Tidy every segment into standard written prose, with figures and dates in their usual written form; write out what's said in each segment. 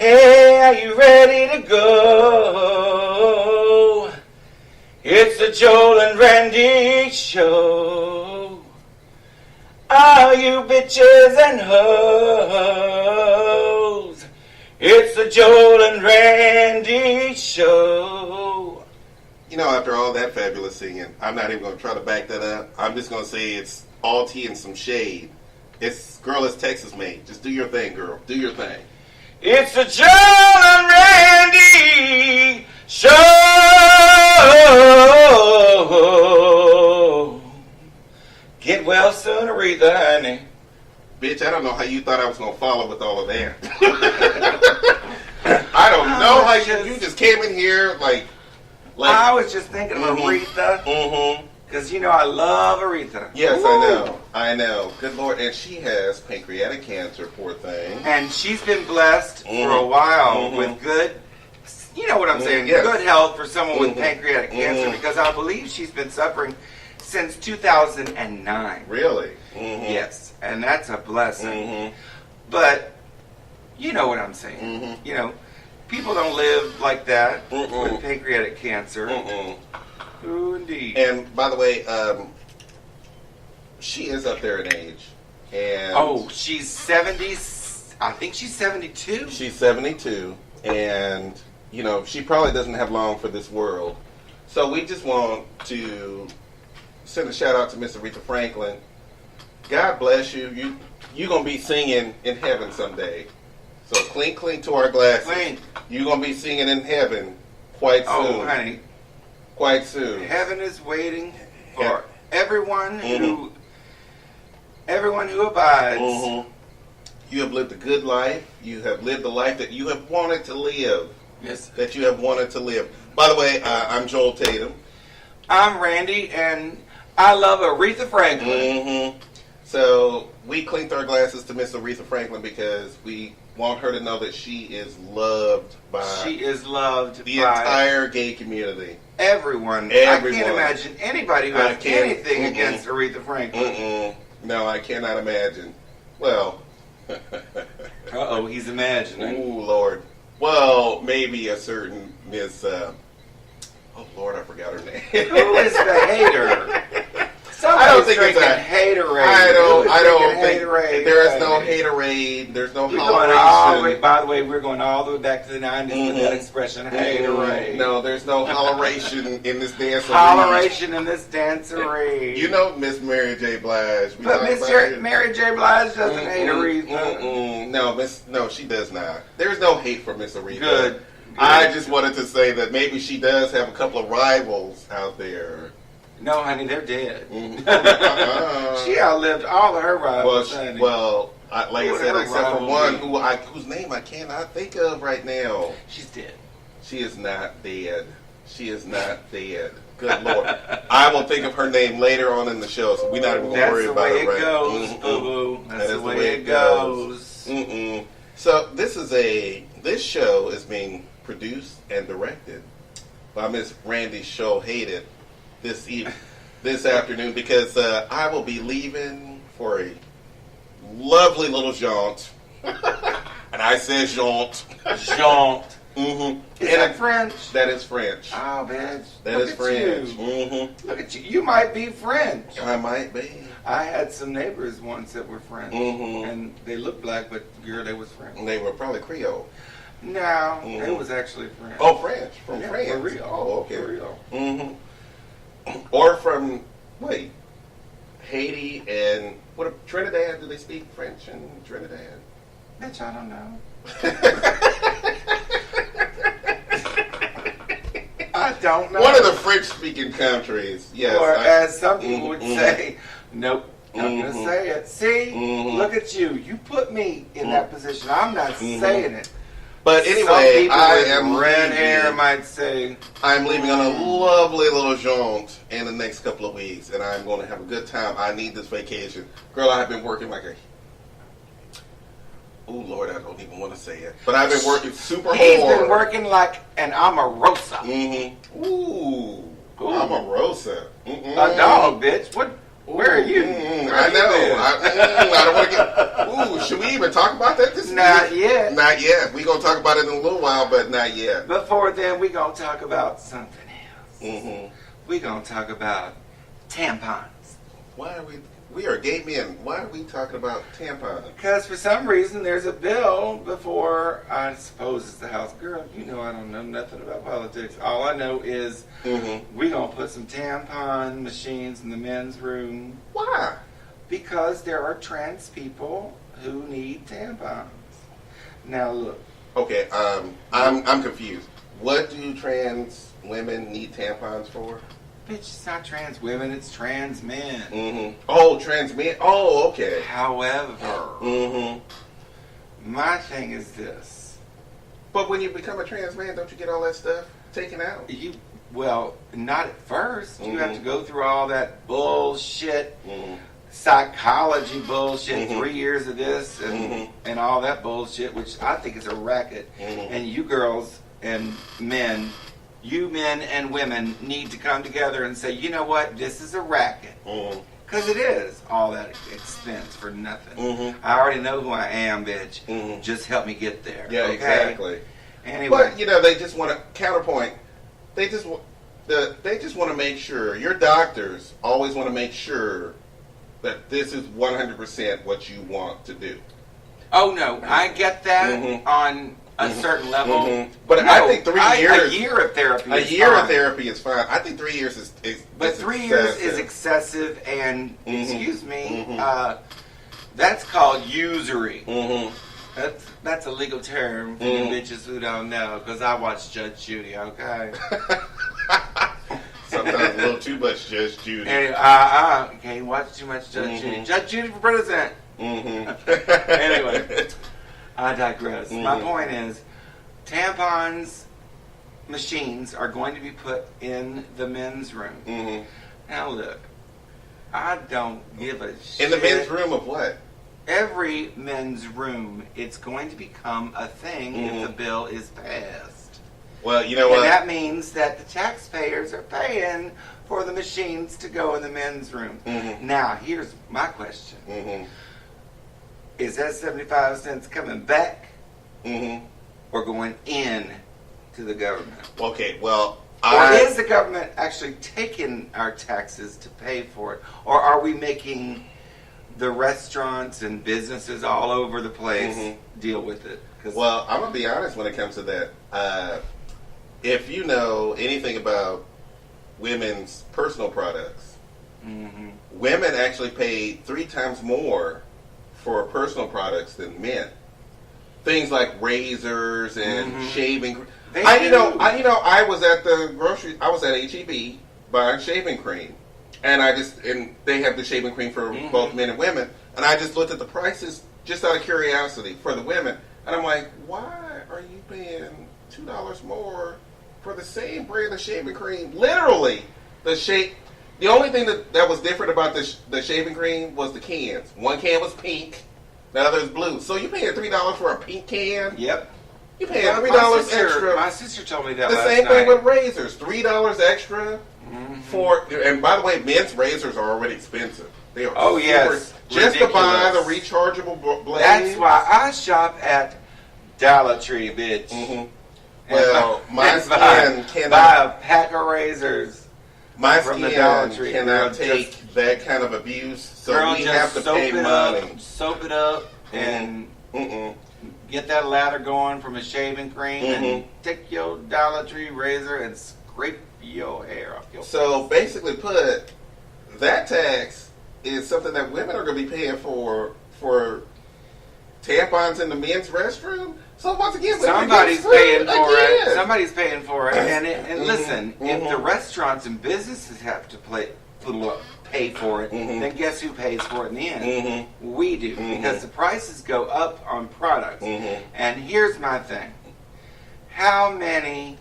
Hey, are you ready to go? It's the Joel and Randy show. All you bitches and hoes. It's the Joel and Randy show. You know, after all that fabulous singing, I'm not even going to try to back that up. I'm just going to say it's all tea and some shade. It's Texas made. Just do your thing, girl. Do your thing. It's the Joel and Randy show. Get well soon, Aretha, honey. Bitch, I don't know how you thought I was going to follow with all of that. I don't know how you just came in here like I was just thinking of Aretha. Mm-hmm. Because, you know, I love Aretha. Yes, I know. Good Lord. And she has pancreatic cancer, poor thing. And she's been blessed for a while with good, you know what I'm saying, good health for someone with pancreatic cancer, because I believe she's been suffering since 2009. Really? Yes. And that's a blessing. But, you know what I'm saying. You know, people don't live like that with pancreatic cancer. Ooh, indeed. And by the way, she is up there in age. And she's 70. I think she's 72. She's 72, and you know she probably doesn't have long for this world. So we just want to send a shout out to Miss Aretha Franklin. God bless you. You're gonna be singing in heaven someday. So clink to our glasses. Clink. You're gonna be singing in heaven quite soon. Oh, honey. Quite soon. Heaven is waiting for everyone who abides. You have lived a good life. You have lived the life that you have wanted to live. Yes. That you have wanted to live. By the way, I'm Joel Tatum. I'm Randy, and I love Aretha Franklin. So we clinked our glasses to Miss Aretha Franklin because we want her to know that she is loved by the entire gay community. Everyone. I can't imagine anybody who has anything against Aretha Franklin. No, I cannot imagine. Well. He's imagining. Ooh, Lord. Well, maybe a certain Miss... oh, Lord, I forgot her name. Who is the hater? I don't think it's a haterade. I don't think there is no haterade. There's no holleration. By the way, we're going all the way back to the 90s with that expression, haterade. No, there's no holleration in this dancery. Holleration in this dancery. You know Miss Mary J. Blige. But Miss Mary J. Blige doesn't hate Aretha. No, she does not. There's no hate for Miss Aretha. Good. I just wanted to say that maybe she does have a couple of rivals out there. No, honey, they're dead. She outlived all of her rivals. Like I said, except for one whose name I cannot think of right now. She's dead. She is not dead. She is not dead. Good Lord. I will think of her name later on in the show, so we're not even going to worry about it right now. That's the way it goes. So this show is being produced and directed by Miss Randy Show Hated this afternoon because I will be leaving for a lovely little jaunt. And I said jaunt. Jaunt. Is that French? That is French. Oh, bitch. That is French. Look at you. You might be French. I might be. I had some neighbors once that were French. And they looked black, but girl, they was French. And they were probably Creole. No, they was actually French. Oh, French. From France. For real. Oh, okay. For real. Or from, Haiti and, Trinidad? Do they speak French in Trinidad? Bitch, I don't know. I don't know. One of the French-speaking countries, yes. Or as some people would say, nope, I'm going to say it. See? Look at you. You put me in that position. I'm not saying it. But anyway, I am red hair might say I'm leaving on a lovely little jaunt in the next couple of weeks, and I'm going to have a good time. I need this vacation, girl. I have been working like a Lord, I don't even want to say it, but I've been working super hard. He's been working like an Omarosa. Ooh, Omarosa. A dog, bitch. What? Where are you? I know. I don't want to get. Ooh, should we even talk about that this Not week? yet. Not yet. We're going to talk about it in a little while, but not yet. Before then, we're going to talk about something else. Mm-hmm. We're going to talk about tampons. Why are we are gay men. Why are we talking about tampons? Because for some reason there's a bill before, I suppose it's the House. Girl, you know I don't know nothing about politics. All I know is we're going to put some tampon machines in the men's room. Why? Because there are trans people who need tampons. Now look. Okay, I'm confused. What do trans women need tampons for? Bitch, it's not trans women, it's trans men. Mm-hmm. Oh, trans men. Oh, okay. However, my thing is this. But when you become a trans man, don't you get all that stuff taken out? Well, not at first. You have to go through all that bullshit, psychology bullshit, 3 years of this and all that bullshit, which I think is a racket. And you girls and men, you men and women need to come together and say, you know what, this is a racket. Because it is all that expense for nothing. I already know who I am, bitch. Just help me get there. Yeah, okay? exactly. Anyway. But, they just want to counterpoint. They just want to make sure, your doctors always want to make sure that this is 100% what you want to do. Oh, no, I get that on a certain level. But no, I think 3 years. A year of therapy is fine. Of therapy is fine. I think 3 years is but 3 years is excessive, and excuse me, that's called usury. That's a legal term for you bitches who don't know, because I watch Judge Judy. Okay. Sometimes a little too much Judge Judy. And can't watch too much Judge Judy. Judge Judy for president. Anyway. I digress. My point is, tampons machines are going to be put in the men's room. Now look, I don't give a shit. In the men's room of what? Every men's room, it's going to become a thing if the bill is passed. Well, you know what? And that means that the taxpayers are paying for the machines to go in the men's room. Now, here's my question. Is that 75 cents coming back or going in to the government? Okay, well, or is the government actually taking our taxes to pay for it? Or are we making the restaurants and businesses all over the place deal with it? Well, I'm going to be honest when it comes to that. If you know anything about women's personal products, women actually pay 3 times more for personal products than men. Things like razors and shaving. I was at the grocery. I was at HEB buying shaving cream, and they have the shaving cream for both men and women. And I just looked at the prices just out of curiosity for the women, and I'm like, why are you paying $2 more for the same brand of shaving cream? Literally, the only thing that was different about the shaving cream was the cans. One can was pink, the other is blue. So you paying $3 for a pink can? Yep. You paying $3 extra. My sister told me that the last same night. thing with razors. $3 extra for. And by the way, men's razors are already expensive. They are yes, just to buy the rechargeable blades. That's why I shop at Dollar Tree, bitch. Well, my skin cannot buy a pack of razors. My from skin the Dollar Tree cannot take that kind of abuse, so we have to pay money. Soap it up and get that ladder going from a shaving cream and take your Dollar Tree razor and scrape your hair off your face. So basically put, that tax is something that women are going to be paying for tampons in the men's restroom. So once again, somebody's paying for it. Somebody's paying for it. And listen, if the restaurants and businesses have to pay for it, then guess who pays for it in the end? We do, because the prices go up on products. And here's my thing: how many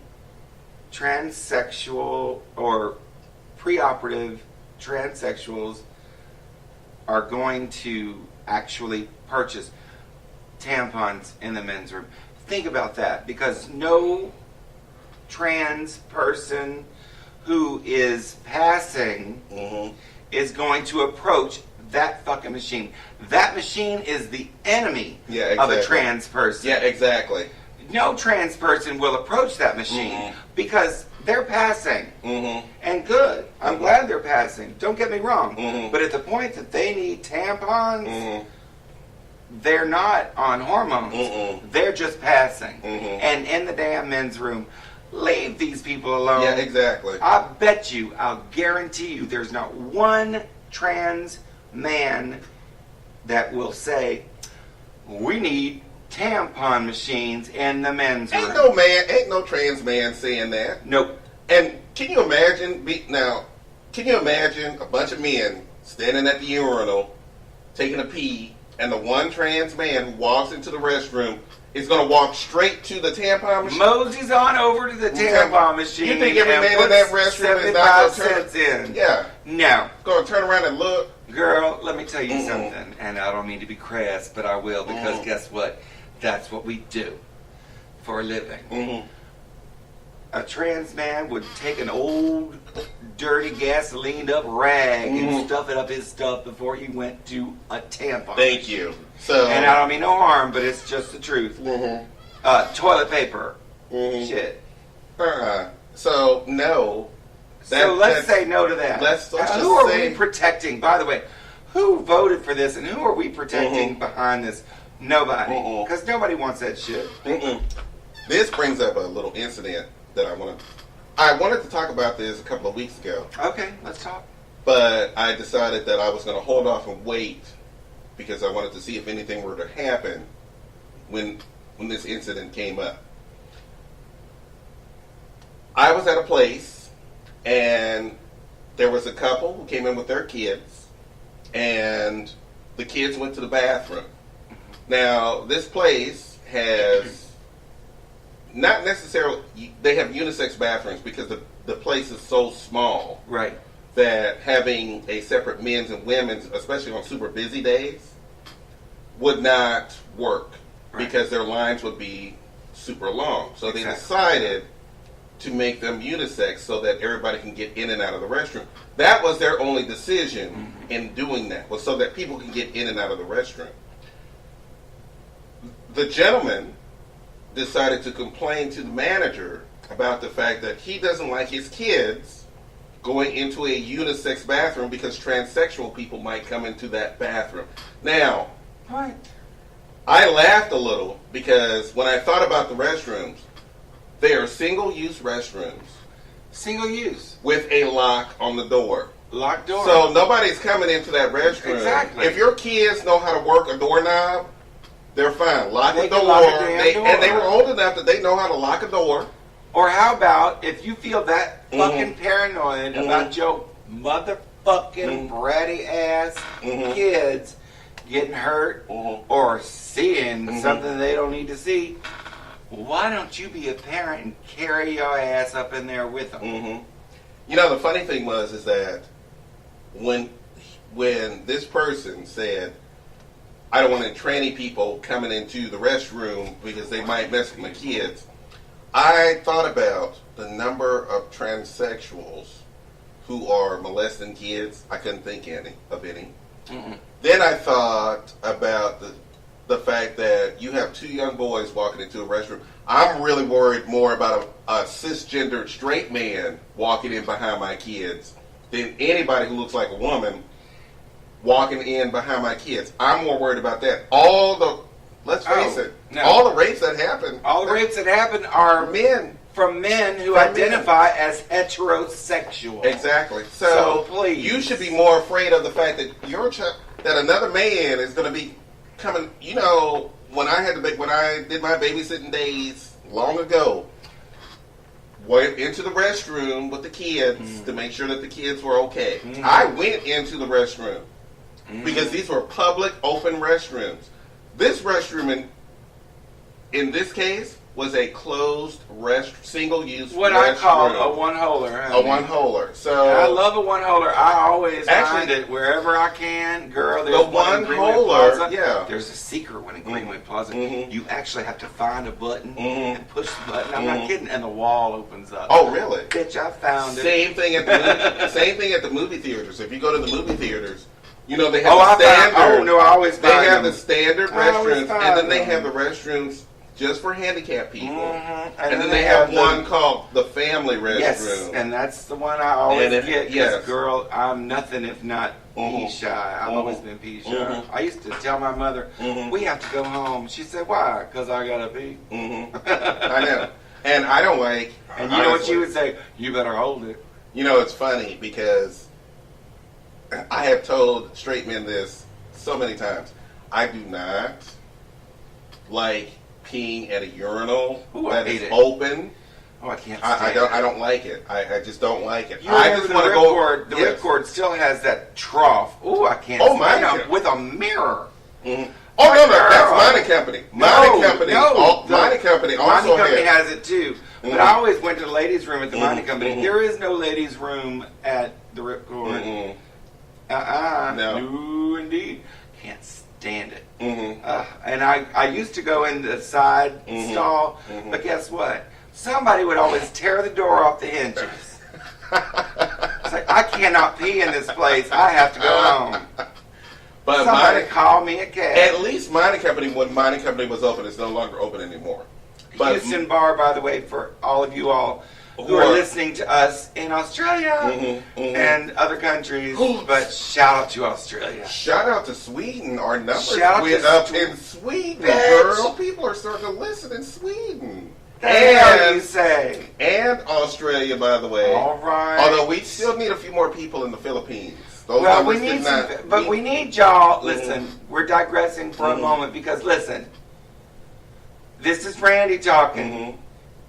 transsexual or preoperative transsexuals are going to actually purchase tampons in the men's room? Think about that, because no trans person who is passing is going to approach that fucking machine. That machine is the enemy Yeah, of exactly. a trans person. Yeah, exactly. No trans person will approach that machine because they're passing. And good. I'm glad they're passing. Don't get me wrong. But at the point that they need tampons, they're not on hormones. They're just passing. And in the damn men's room, leave these people alone. Yeah, exactly. I bet you, I'll guarantee you, there's not one trans man that will say, we need tampon machines in the men's room. Ain't no trans man saying that. Nope. And can you imagine, a bunch of men standing at the urinal, taking a pee, and the one trans man who walks into the restroom is going to walk straight to the tampon machine? Mosey's on over to the tampon machine. You think every man in that restroom is not going to turn in? Yeah. No. Going to turn around and look? Girl, let me tell you something, and I don't mean to be crass, but I will, because guess what? That's what we do for a living. A trans man would take an old, dirty, gasolined-up rag and stuff it up his stuff before he went to a tampon. Thank you. So, and I don't mean no harm, but it's just the truth. Toilet paper. Shit. So, no. So let's say no to that. Who are we protecting? By the way, who voted for this and who are we protecting behind this? Nobody. Because nobody wants that shit. This brings up a little incident that I wanted to talk about this a couple of weeks ago. Okay, let's talk. But I decided that I was going to hold off and wait because I wanted to see if anything were to happen when this incident came up. I was at a place and there was a couple who came in with their kids and the kids went to the bathroom. Now, this place has not necessarily, they have unisex bathrooms because the place is so small. Right. That having a separate men's and women's, especially on super busy days, would not work because their lines would be super long. So they decided to make them unisex so that everybody can get in and out of the restroom. That was their only decision in doing that, was so that people can get in and out of the restroom. The gentleman decided to complain to the manager about the fact that he doesn't like his kids going into a unisex bathroom because transsexual people might come into that bathroom. Now, I laughed a little because when I thought about the restrooms, they are single-use restrooms. Single use. With a lock on the door. Locked door. So nobody's coming into that restroom. Exactly. If your kids know how to work a doorknob, they're fine. Lock the door. And they were old enough that they know how to lock a door. Or how about if you feel that fucking paranoid about your motherfucking bratty ass kids getting hurt or seeing something they don't need to see, why don't you be a parent and carry your ass up in there with them? You know, the funny thing is that when this person said, I don't want any tranny people coming into the restroom because they might mess with my kids, I thought about the number of transsexuals who are molesting kids. I couldn't think of any. Then I thought about the fact that you have two young boys walking into a restroom. I'm really worried more about a cisgendered straight man walking in behind my kids than anybody who looks like a woman walking in behind my kids. I'm more worried about that. Let's face it, all the rapes that happen. All the rapes that happen are men. From men who identify as heterosexual. Exactly. So please. You should be more afraid of the fact that that another man is going to be coming. You know, when I did my babysitting days long ago, went into the restroom with the kids to make sure that the kids were okay. I went into the restroom because these were public, open restrooms. This restroom, in this case, was a closed single-use restroom. What I call a one-holer. A one-holer. So I love a one-holer. I always find it wherever I can. Girl, there's one in Greenway Plaza. Yeah. There's a secret one in Greenway Plaza. You actually have to find a button and push the button. I'm not kidding. And the wall opens up. Oh, really? Bitch, I found it. Same thing at the movie theaters. If you go to the movie theaters, You know, they have the standard. I always find They have them. the standard restrooms, and then they have the restrooms just for handicapped people. And then they have one called the family restroom. Yes, and that's the one I always get. Yes. Girl, I'm nothing if not pee shy. I've always been pee shy. I used to tell my mother, we have to go home. She said, why? Because I got to pee. I know. And I don't like... And you know what she would say? You better hold it. You know, it's funny because I have told straight men this so many times. I do not like peeing at a urinal that is open. Oh, I can't stand I don't like it. I just don't like it. I just want to go... The ripcord still has that trough. Oh, I can't stand it. With a mirror. Oh, no, that's Mining Company. Mining Company also has it too. But I always went to the ladies' room at the Mining Company. There is no ladies' room at the Ripcord. No, indeed. Can't stand it. And I used to go in the side stall, but guess what? Somebody would always tear the door off the hinges. It's like, I cannot pee in this place. I have to go home. But somebody call me a cab. At least Mining Company, when Mining Company was open, it's no longer open anymore. But Houston Bar, by the way, for all of you all who are listening to us in Australia and other countries. But shout out to Australia. Shout out to Sweden. Our numbers went up in Sweden, girl. People are starting to listen in Sweden. And you say. And Australia, by the way. All right. Although we still need a few more people in the Philippines. Well, we need y'all. Listen, we're digressing for a moment because listen, this is Randy talking,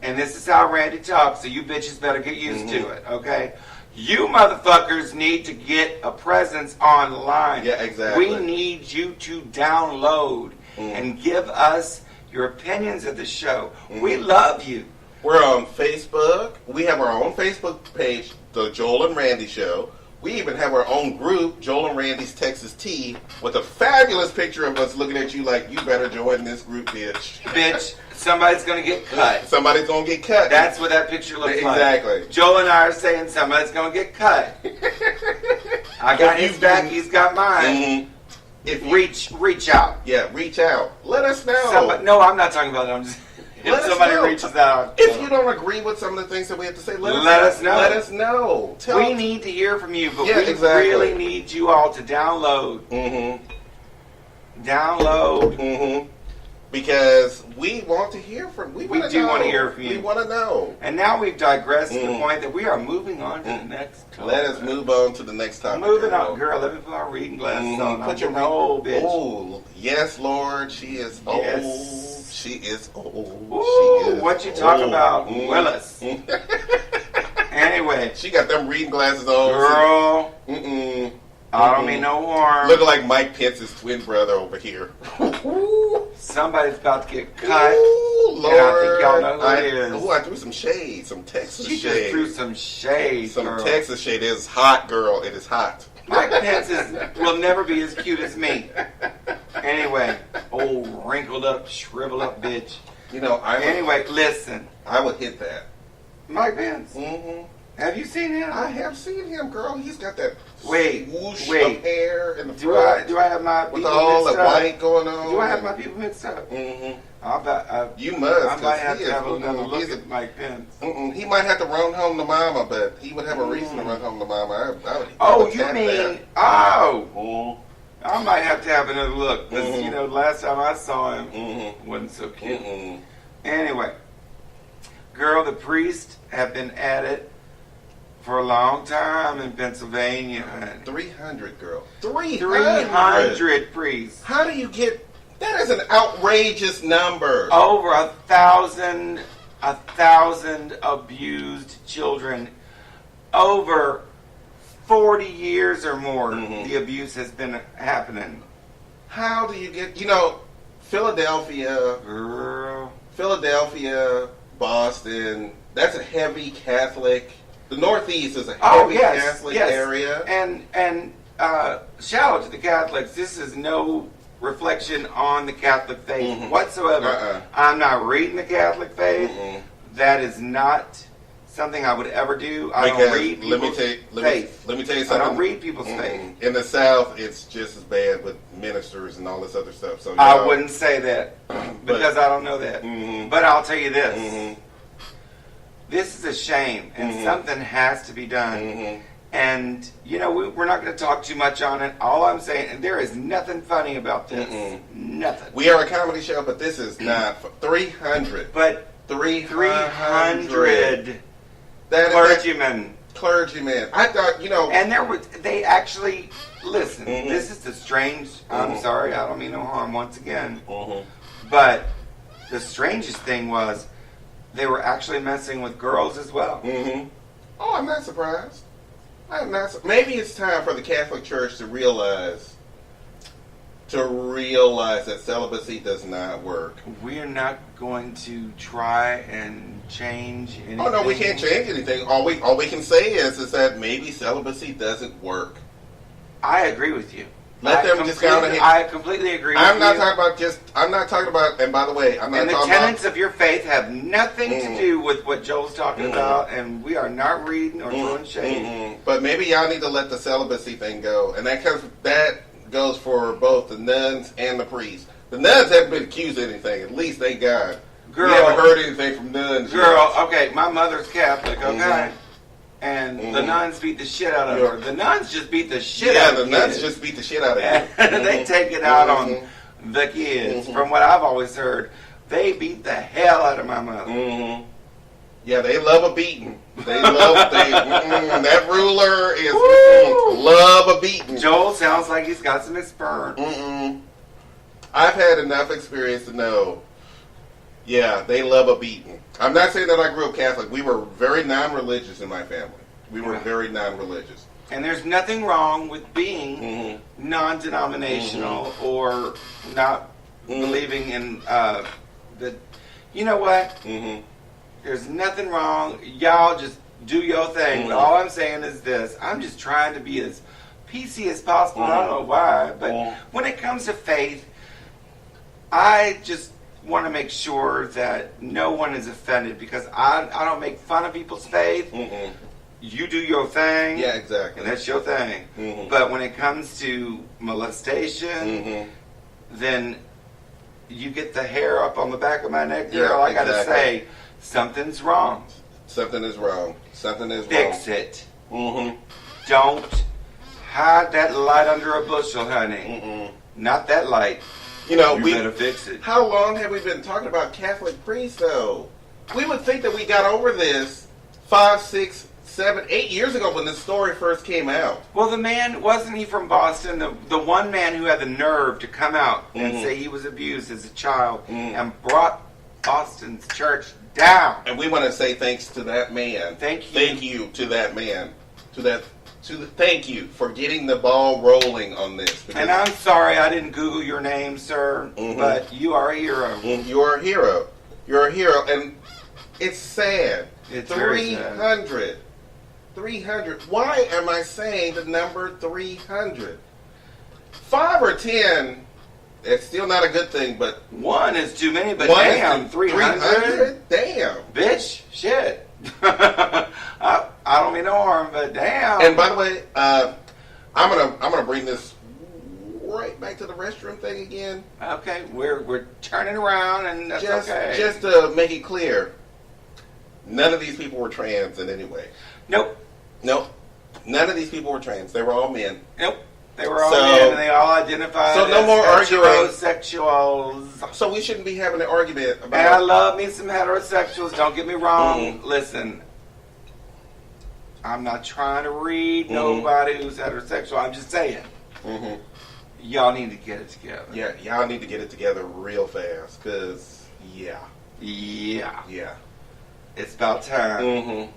and this is how Randy talks. So you bitches better get used to it, okay? You motherfuckers need to get a presence online. Yeah, exactly. We need you to download and give us your opinions of the show. We love you. We're on Facebook. We have our own Facebook page, The Joel and Randy Show. We even have our own group, Joel and Randy's Texas Tea, with a fabulous picture of us looking at you like, you better join this group, bitch. Bitch, somebody's going to get cut. Somebody's going to get cut. That's what that picture looks like. Exactly. Joel and I are saying somebody's going to get cut. I got his back, he's got mine. If reach out. Yeah, reach out. Let us know. No, I'm not talking about it. I'm just... If somebody reaches out. If you don't agree with some of the things that we have to say, let us know. Let us know. We need to hear from you, but we really need you all to download. Download. Because we want to hear from you. We do want to hear from you. We want to know. And now we've digressed to the point that we are moving on to the next topic. Let us move on to the next topic. Moving on, girl. Let me put my reading glasses on. Put your old bitch. Oh, yes, Lord. She is old. Yes. She is old. Ooh, what you talking about, Willis? Anyway. She got them reading glasses on. Girl. I don't mean no harm. Looking like Mike Pence's twin brother over here. Somebody's about to get cut. Ooh, Lord. And I think y'all know who it is. Oh, I threw some shade. Some Texas shade. She just threw some shade, Some Texas shade. It is hot, girl. It is hot. Mike Pence will never be as cute as me. Anyway, old wrinkled up, shriveled up bitch. You know, listen. I would hit that. Mike Pence? Have you seen him? I have seen him, girl. He's got that swoosh of hair in the front. Do I have my people with all mixed the up? white going on? Do I have my people mixed up? You must. I might have to have another look at Mike Pence. He might have to run home to mama, but he would have a reason to run home to mama. I might have to have another look because last time I saw him wasn't so cute. Anyway, girl, the priests have been at it for a long time in Pennsylvania. 300, girl. 300 priests. How do you get? That is an outrageous number. Over 1,000 abused children. Over 40 years or more, the abuse has been happening. How do you get? Philadelphia. Girl. Philadelphia, Boston. That's a heavy Catholic. The Northeast is a heavy Catholic area. And shout out to the Catholics. This is no reflection on the Catholic faith whatsoever. I'm not reading the Catholic faith. That is not something I would ever do. I don't read people's faith. Let me tell you something. I don't read people's faith. In the South, it's just as bad with ministers and all this other stuff. So I wouldn't say that because I don't know that. But I'll tell you this. This is a shame, and something has to be done. And, you know, we're not going to talk too much on it. All I'm saying, and there is nothing funny about this. Nothing. We are a comedy show, but this is not 300. But 300 clergymen. Clergymen. I thought, you know. And they actually, listen, this is the strange, I'm sorry, I don't mean no harm once again. But the strangest thing was they were actually messing with girls as well. Oh, I'm not surprised. Maybe it's time for the Catholic Church to realize that celibacy does not work. We're not going to try and change anything. Oh no, we can't change anything. All we can say is that maybe celibacy doesn't work. I agree with you. Let them just go ahead. I completely agree with you. I'm not talking about, and by the way, I'm not talking about... And the tenets of your faith have nothing to do with what Joel's talking about, and we are not reading or throwing shade. But maybe y'all need to let the celibacy thing go, and that goes for both the nuns and the priests. The nuns haven't been accused of anything, at least thank God. Girl, we haven't heard anything from nuns. Girl, okay, my mother's Catholic, okay? And the nuns beat the shit out of her. The nuns just beat the shit out of the nuns just beat the shit out of her. They take it out on the kids. From what I've always heard, they beat the hell out of my mother. Yeah, they love a beating. They love that ruler is love a beating. Joel sounds like he's got some experience. I've had enough experience to know. Yeah, they love a beating. I'm not saying that I grew up Catholic. We were very non-religious in my family. We were very non-religious. And there's nothing wrong with being non-denominational or not believing in the. You know what? There's nothing wrong. Y'all just do your thing. But all I'm saying is this. I'm just trying to be as PC as possible. I don't know why. But when it comes to faith, I just want to make sure that no one is offended because I don't make fun of people's faith. You do your thing. Yeah, exactly. And that's your thing. But when it comes to molestation, then you get the hair up on the back of my neck. Girl, I got to say, something's wrong. Something is wrong. Something is wrong. Fix it. Don't hide that light under a bushel, honey. Not that light. You know, we better fix it. How long have we been talking about Catholic priests, though? We would think that we got over this 5, 6, 7, 8 years ago when this story first came out. Well, the man, wasn't he from Boston? The one man who had the nerve to come out and say he was abused as a child and brought Boston's church down. And we want to say thanks to that man. Thank you. Thank you to that man. Thank you for getting the ball rolling on this. And I'm sorry I didn't Google your name, sir, but you are a hero. You're a hero. You're a hero. And it's sad. It's 300. 300. Why am I saying the number 300? 5 or 10, it's still not a good thing, but... 1 is too many, but damn, 300? Damn. Bitch, shit. I don't mean no harm, but damn. And by the way, I'm gonna bring this right back to the restroom thing again. Okay, we're turning around, and that's okay. Just to make it clear, none of these people were trans in any way. Nope. None of these people were trans. They were all men. Nope. They were all men, and they all identified so no more as arguing. Heterosexuals. So we shouldn't be having an argument about... And I love me some heterosexuals, don't get me wrong. Listen, I'm not trying to read nobody who's heterosexual. I'm just saying. Y'all need to get it together. Yeah, y'all need to get it together real fast, because, yeah. It's about time.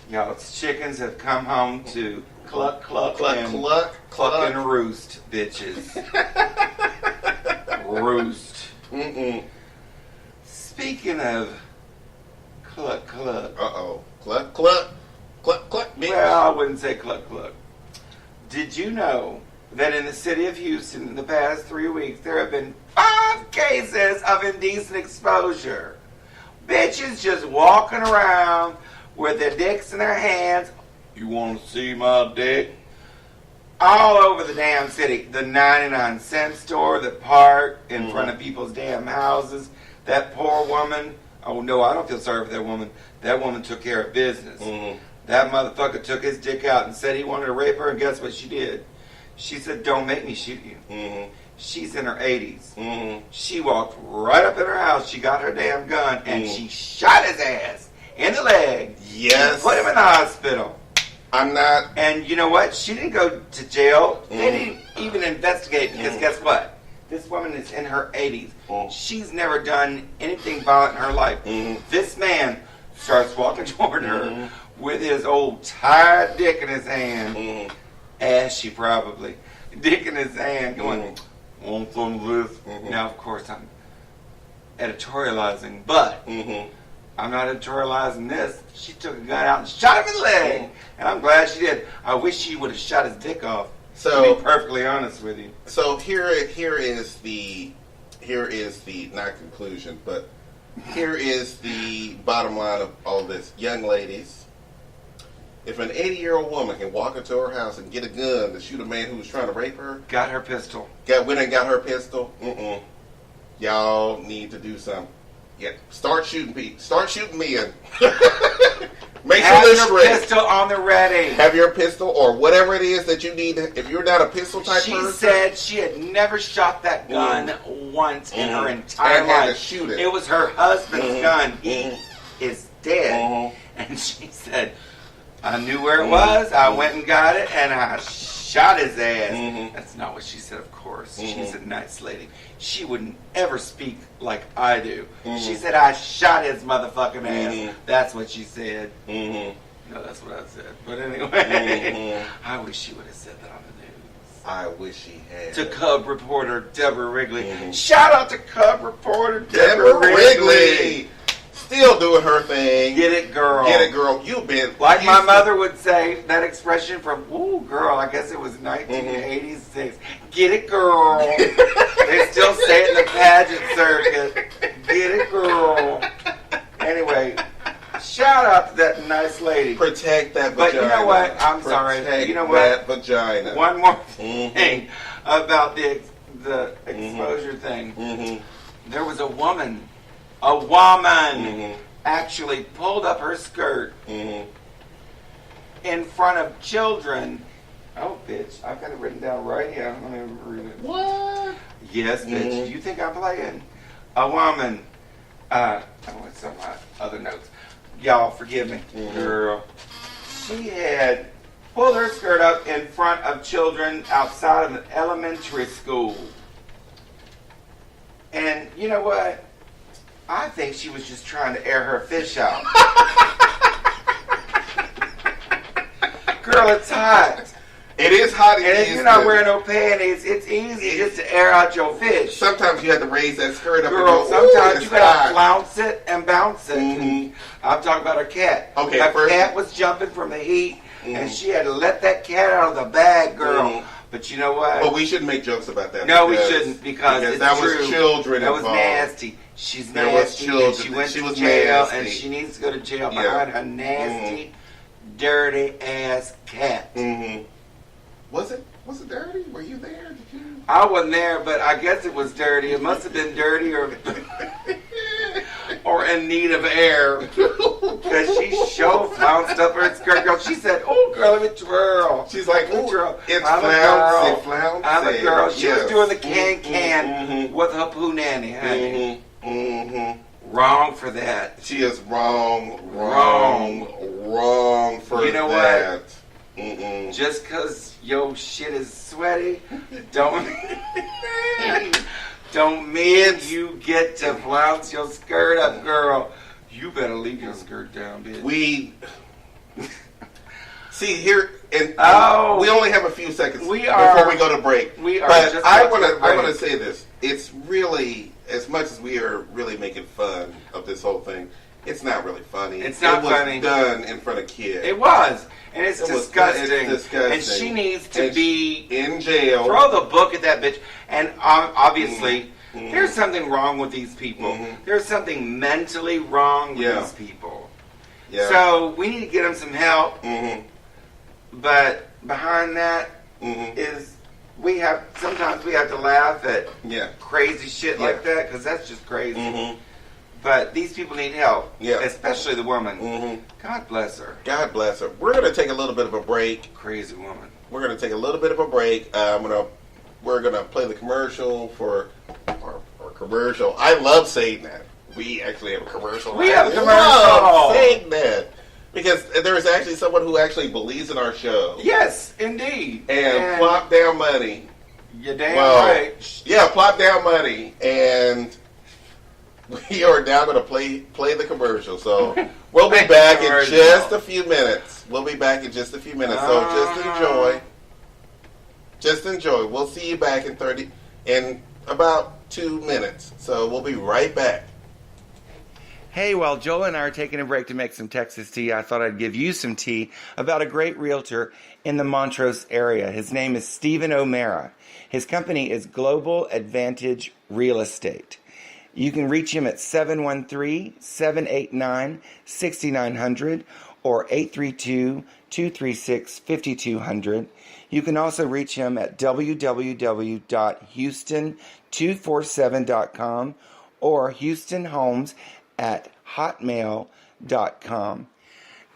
Y'all's chickens have come home to cluck, cluck, and roost, bitches. Roost. Speaking of cluck, cluck. Uh-oh. Cluck, cluck. Cluck, cluck, bitch. Well, I wouldn't say cluck, cluck. Did you know that in the city of Houston in the past 3 weeks, there have been 5 cases of indecent exposure? Bitches just walking around with their dicks in their hands. You want to see my dick? All over the damn city. The 99-cent store, the park, in front of people's damn houses. That poor woman. Oh, no, I don't feel sorry for that woman. That woman took care of business. That motherfucker took his dick out and said he wanted to rape her, and guess what she did? She said, don't make me shoot you. She's in her 80s. She walked right up in her house. She got her damn gun, and she shot his ass in the leg. Yes. And put him in the hospital. I'm not. And you know what? She didn't go to jail. They didn't even investigate because guess what? This woman is in her 80s. She's never done anything violent in her life. This man starts walking toward her with his old tired dick in his hand. Ashy probably. Dick in his hand going, want some of this? Now, of course, I'm editorializing, but I'm not editorializing this. She took a gun out and shot him in the leg. And I'm glad she did. I wish she would have shot his dick off. So, to be perfectly honest with you. So here is the not conclusion, but here is the bottom line of all this. Young ladies, if an 80-year-old woman can walk into her house and get a gun to shoot a man who was trying to rape her, got her pistol. Went and got her pistol. Y'all need to do something. Yeah, start shooting people. Start shooting men. Make sure Have they're your ready. pistol on the ready. Have your pistol or whatever it is that you need. If you're not a pistol type person, she said she had never shot that gun once in her entire and life. had to shoot it. It was her husband's gun. He is dead. And she said, I knew where it was. I went and got it, and I shot his ass. That's not what she said, of course. She's a nice lady. She wouldn't ever speak like I do. She said, I shot his motherfucking ass. That's what she said. No, that's what I said. But anyway, I wish she would have said that on the news. I wish she had. To Cub reporter Deborah Wrigley. Shout out to Cub reporter Deborah Wrigley. Still doing her thing. Get it, girl. Get it, girl. You've been... Like my mother would say, that expression from, ooh, girl, I guess it was 1986. Get it, girl. They still say it in the pageant circuit. Get it, girl. Anyway, shout out to that nice lady. Protect that vagina. But you know what? I'm sorry. You know what? That vagina. One more thing about the exposure thing. There was a woman actually pulled up her skirt in front of children. Oh, bitch. I've got it written down right here. Let me read it. What? Yes, bitch. You think I'm playing? A woman. It's on my other notes. Y'all, forgive me. Girl. She had pulled her skirt up in front of children outside of an elementary school. And you know what? I think she was just trying to air her fish out. Girl, it's hot. It is hot. And if you're not wearing no panties, it's easy just to air out your fish. Sometimes you have to raise that skirt up. Girl, and go, sometimes you gotta hot. flounce it and bounce it. I'm talking about her cat. Okay, her cat was jumping from the heat, and she had to let that cat out of the bag, girl. But you know what? But we shouldn't make jokes about that. No, we shouldn't because it's that true. was children That was involved. nasty. She's There nasty. was children. And she went She to was jail, nasty. and she needs to go to jail behind her nasty, dirty ass cat. Was it dirty? Were you there? Did you? I wasn't there, but I guess it was dirty. It must have been dirty or in need of air. Because she flounced up her skirt. Girl, she said, oh, girl, let me twirl. She's like, Let me twirl. it's I'm flouncy. I'm a girl. She was Yes. doing the can with her poo nanny, honey. Wrong for that. She is wrong for You know that. what? Just because your shit is sweaty, don't mean you get to flounce your skirt up, girl. You better leave your skirt down, bitch. We see here, and we only have a few seconds before we go to break. But I want to say this. It's really, as much as we are really making fun of this whole thing, it's not really funny. It's not funny. It was done in front of kids. It was. And it's disgusting. It's disgusting. And she needs to be in jail. Throw the book at that bitch. And obviously, there's something wrong with these people. There's something mentally wrong with these people. Yeah. So we need to get them some help. Mm-hmm. But behind that is sometimes we have to laugh at crazy shit like that because that's just crazy. Mm-hmm. But these people need help, especially the woman. Mm-hmm. God bless her. God bless her. We're going to take a little bit of a break. Crazy woman. We're going to take a little bit of a break. We're going to play the commercial for our commercial. I love saying that. We actually have a commercial. We have a commercial. I love saying that. Because there is actually someone who actually believes in our show. Yes, indeed. And plop down money. You're damn right. Yeah, plop down money. And we are now going to play the commercial. So we'll be back in just a few minutes. So just enjoy. Just enjoy. We'll see you back in about 2 minutes. So we'll be right back. Hey, while Joel and I are taking a break to make some Texas tea, I thought I'd give you some tea about a great realtor in the Montrose area. His name is Stephen O'Mara. His company is Global Advantage Real Estate. You can reach him at 713-789-6900 or 832-236-5200. You can also reach him at www.houston247.com or houstonhomes@hotmail.com.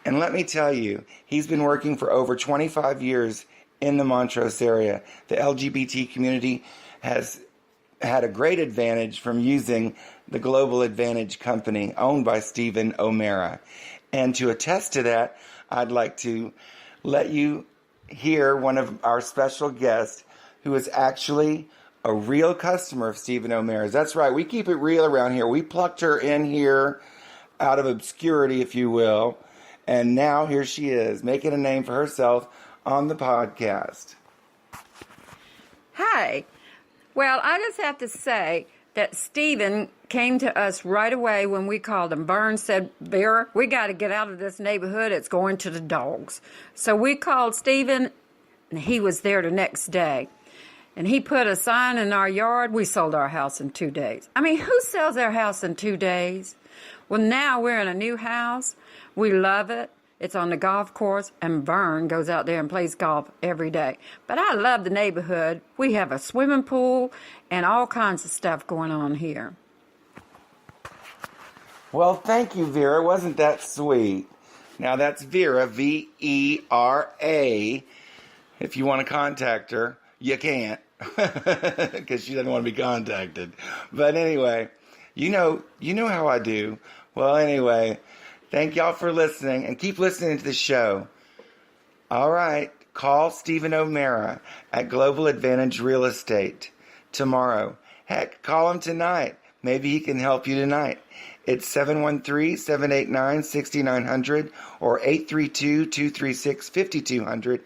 And let me tell you, he's been working for over 25 years in the Montrose area. The LGBT community has had a great advantage from using the Global Advantage Company owned by Stephen O'Mara. And to attest to that, I'd like to let you hear one of our special guests who is actually a real customer of Stephen O'Mara's. That's right, we keep it real around here. We plucked her in here out of obscurity, if you will, and now here she is, making a name for herself on the podcast. Hi. Well, I just have to say that Stephen came to us right away when we called him. Vern said, Vera, we got to get out of this neighborhood. It's going to the dogs. So we called Stephen, and he was there the next day. And he put a sign in our yard. We sold our house in 2 days. I mean, who sells their house in 2 days? Well, now we're in a new house. We love it. It's on the golf course, and Vern goes out there and plays golf every day. But I love the neighborhood. We have a swimming pool and all kinds of stuff going on here. Well, thank you, Vera. Wasn't that sweet? Now, that's Vera, Vera. If you want to contact her, you can't, because she doesn't want to be contacted. But anyway, you know how I do. Well, anyway, thank y'all for listening, and keep listening to the show. All right, call Stephen O'Mara at Global Advantage Real Estate tomorrow. Heck, call him tonight. Maybe he can help you tonight. It's 713-789-6900 or 832-236-5200.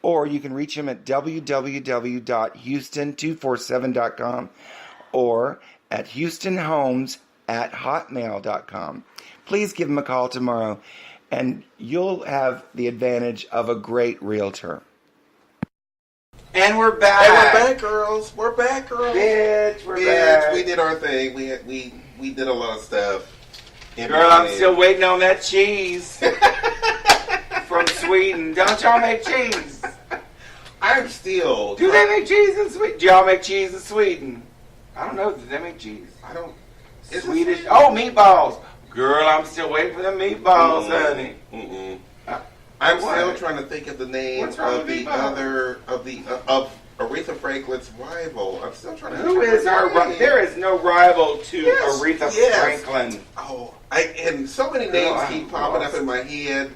Or you can reach him at www.houston247.com or at houstonhomes@hotmail.com. Please give him a call tomorrow, and you'll have the advantage of a great realtor. And we're back. And we're back, girls. We're back, girls. Bitch, we're back. We did our thing. We did a lot of stuff. Girl, I'm still waiting on that cheese from Sweden. Don't y'all make cheese? I'm still. Do they make cheese in Sweden? Do y'all make cheese in Sweden? I don't know. Do they make cheese? I don't. Swedish. Oh, meatballs. Girl, I'm still waiting for the meatballs, honey. I'm still trying to think of the name of Aretha Franklin's rival. I'm still trying to. Who is her? There is no rival to Aretha Franklin. Oh, and so many names keep popping up in my head,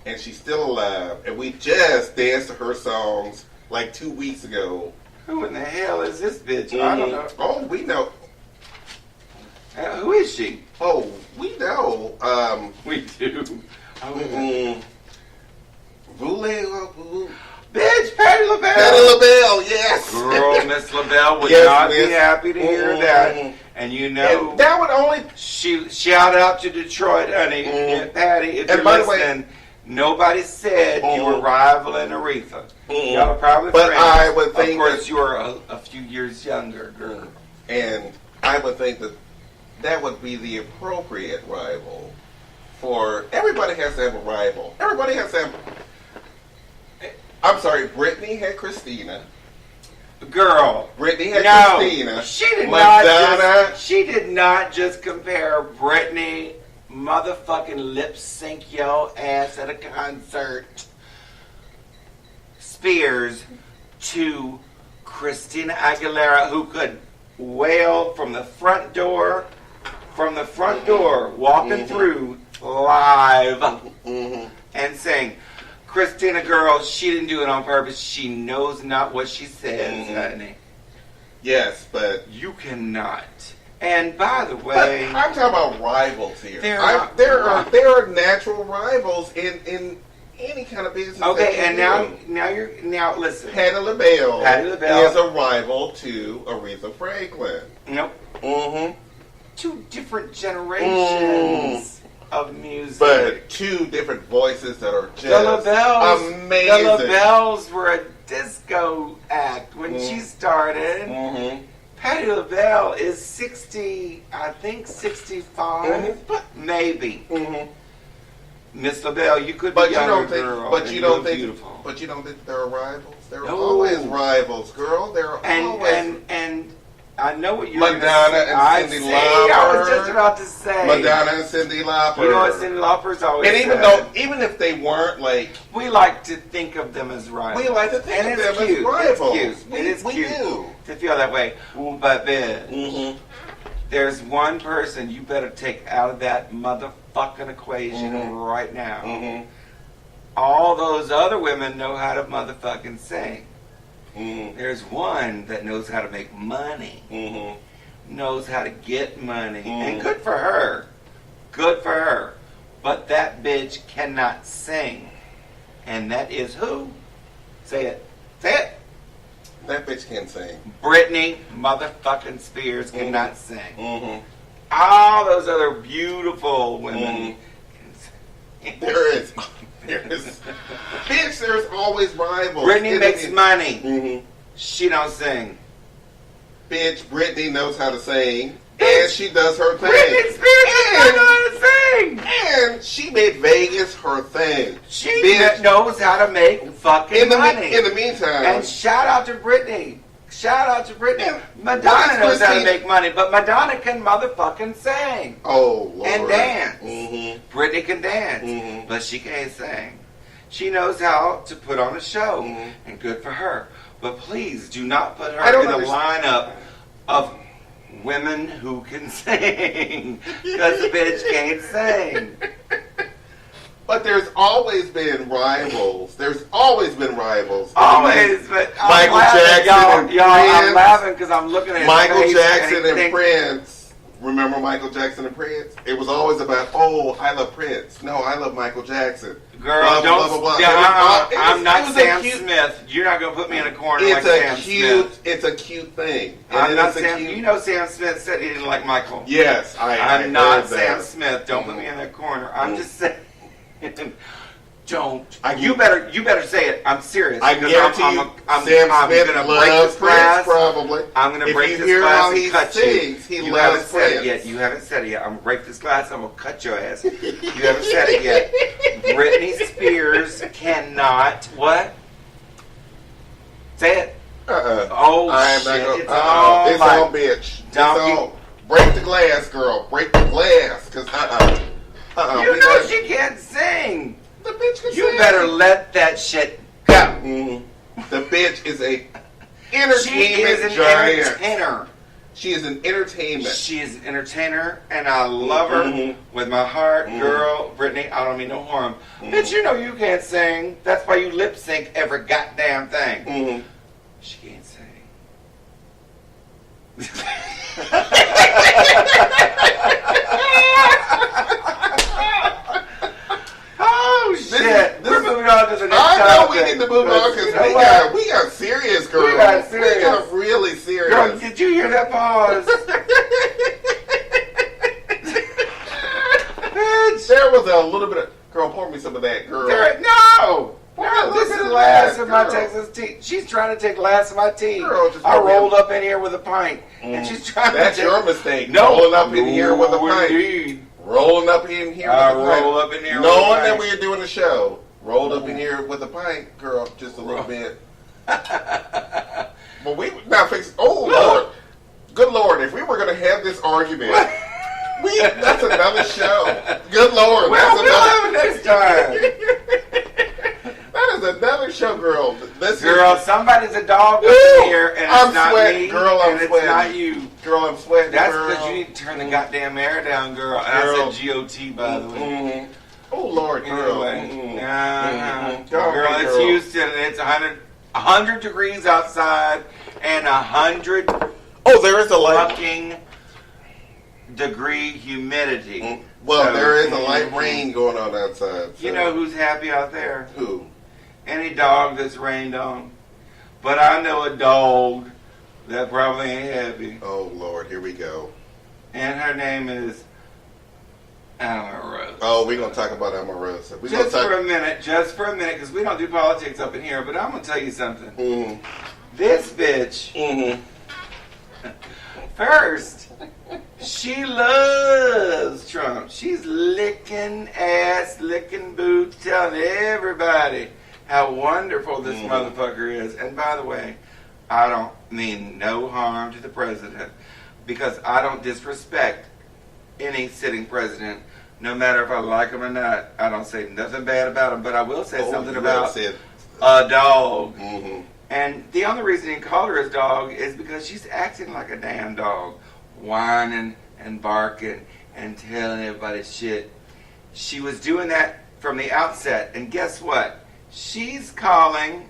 and she's still alive. And we just danced to her songs like 2 weeks ago. Who in the hell is this bitch? I don't know. Oh, we know. Who is she? Oh, we know. We do. Bitch, Patti LaBelle. Patti LaBelle, yes. Girl, Miss LaBelle would not be happy to hear that. And you know, and that would only. Shout out to Detroit, honey. Patty, if you're listening, nobody said you were rivaling Aretha. Y'all are probably but friends. I would think. Of course, you are a few years younger, girl. And I would think that would be the appropriate rival for everybody has to have a rival. Everybody has to have. I'm sorry, Britney had Christina. Girl, Britney had Christina. She did not just compare Britney motherfucking lip sync yo ass at a concert Spears to Christina Aguilera, who could wail from the front door, walking through live and sing. Christina, girl, she didn't do it on purpose. She knows not what she says, honey. Yes, but you cannot. And by the way, I'm talking about rivals here. There are natural rivals in any kind of business. Okay, and now listen. Patti LaBelle is a rival to Aretha Franklin. Nope. Two different generations of music, but two different voices that are just amazing. The LaBelles were a disco act when she started. Patti LaBelle is 60, I think 65, maybe. Miss LaBelle, you could be younger, girl. But you don't think there are rivals? There are always rivals, girl. There are always. And I know what you're Madonna and Cyndi Lauper. I was just about to say Madonna and Cyndi Lauper. You know what Cyndi Lauper's always said? And even if they weren't we like to think of them as rivals. We like to think of them as rivals. It's cute. It is cute to feel that way. But then there's one person you better take out of that motherfucking equation right now. All those other women know how to motherfucking sing. There's one that knows how to make money, knows how to get money, and good for her. Good for her. But that bitch cannot sing. And that is who? Say it. Say it. That bitch can't sing. Britney motherfucking Spears cannot sing. All those other beautiful women can sing. Bitch, there's always rivals. Britney makes money. She don't sing. Bitch, Britney knows how to sing. And she does her thing. Britney Spears knows how to sing. And she made Vegas her thing. She knows how to make fucking money. In the meantime. And shout out to Britney. Madonna knows how to make money, but Madonna can motherfucking sing. Oh, Lord. And dance. Britney can dance, but she can't sing. She knows how to put on a show, and good for her. But please do not put her in the lineup of women who can sing, because the bitch can't sing. But there's always been rivals. Always, but Michael Jackson and Prince. I'm laughing because I'm looking at Michael Jackson and Prince. Remember Michael Jackson and Prince? It was always about, I love Prince. No, I love Michael Jackson. Girl, I'm not Sam Smith. You're not going to put me in a corner like Sam Smith. It's a cute thing. I'm not Sam. You know Sam Smith said he didn't like Michael. Yes, I'm not Sam Smith. Don't put me in that corner. I'm just saying. Don't. You better say it. I'm serious. I guarantee I'm Sam Smith gonna break this glass. Probably. I'm going to break this glass and cut you. You haven't said it yet. You haven't said it yet. I'm going to break this glass. I'm going to cut your ass. You haven't said it yet. Britney Spears cannot. What? Say it. Oh, I'm shit. Not gonna, it's all bitch. Donkey. Break the glass, girl. Break the glass. Because you know she can't sing. The bitch can sing. You better let that shit go. The bitch is a entertainment entertainer. She is an entertainment. She is an entertainer, and I love her with my heart. Girl, Britney, I don't mean no harm. Bitch, you know you can't sing. That's why you lip sync every goddamn thing. She can't sing. Oh shit! We're moving on to the next topic. I know we need to move on because we got serious, girl. We got really serious. Girl, did you hear that pause? There was a little bit of girl. Pour me some of that, girl. No, this is last of my Texas tea. She's trying to take last of my tea. Girl, I rolled up in here with a pint, and she's trying. That's your mistake. No, rolling up in here with a pint. rolling up in here. Roll up in here. Knowing that we are doing the show. Rolled up in here with a pint, girl, just a little bit. But we now fix. Oh Lord, good Lord! If we were going to have this argument, that's another show. Good Lord, well, we'll have it next time. That is another show, girl. Somebody's a dog up in here, and it's not sweating. me, girl. I'm and sweating. It's not you. Girl, I'm sweating. That's girl. because you need to turn the goddamn air down, girl. And I said GOT, by the way. Mm-hmm. Oh Lord, girl. Anyway, Girl, it's Houston, and it's 100 degrees outside, and 100. Oh, there is a light. Fucking degree humidity. Well, so, there is a light rain going on outside. So. You know who's happy out there? Who? Any dog that's rained on. But I know a dog that probably ain't happy. Oh Lord, here we go. And her name is Omarosa. Oh, we're going to talk about Omarosa. Just for a minute, because we don't do politics up in here, but I'm going to tell you something. Mm-hmm. This bitch, first, she loves Trump. She's licking ass, licking boots, telling everybody how wonderful this motherfucker is. And by the way, I don't mean no harm to the president, because I don't disrespect any sitting president, no matter if I like him or not. I don't say nothing bad about him, but I will say something about a dog. Mm-hmm. And the only reason he called her his dog is because she's acting like a damn dog, whining and barking and telling everybody shit. She was doing that from the outset, and guess what? She's calling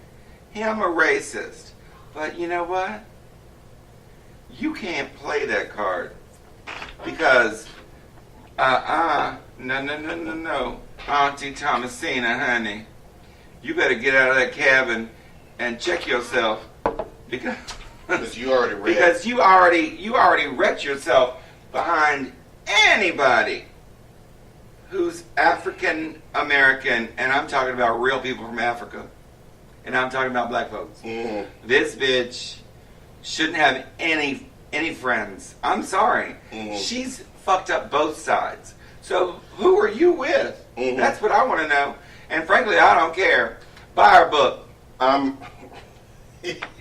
him a racist. But you know what? You can't play that card, because no, Auntie Thomasina, honey, you better get out of that cabin and check yourself, because you already wrecked. Because you already wrecked yourself behind anybody who's African American, and I'm talking about real people from Africa, and I'm talking about black folks. Mm-hmm. This bitch shouldn't have any friends. I'm sorry. Mm-hmm. She's fucked up both sides. So who are you with? Mm-hmm. That's what I want to know. And frankly, I don't care. Buy her book.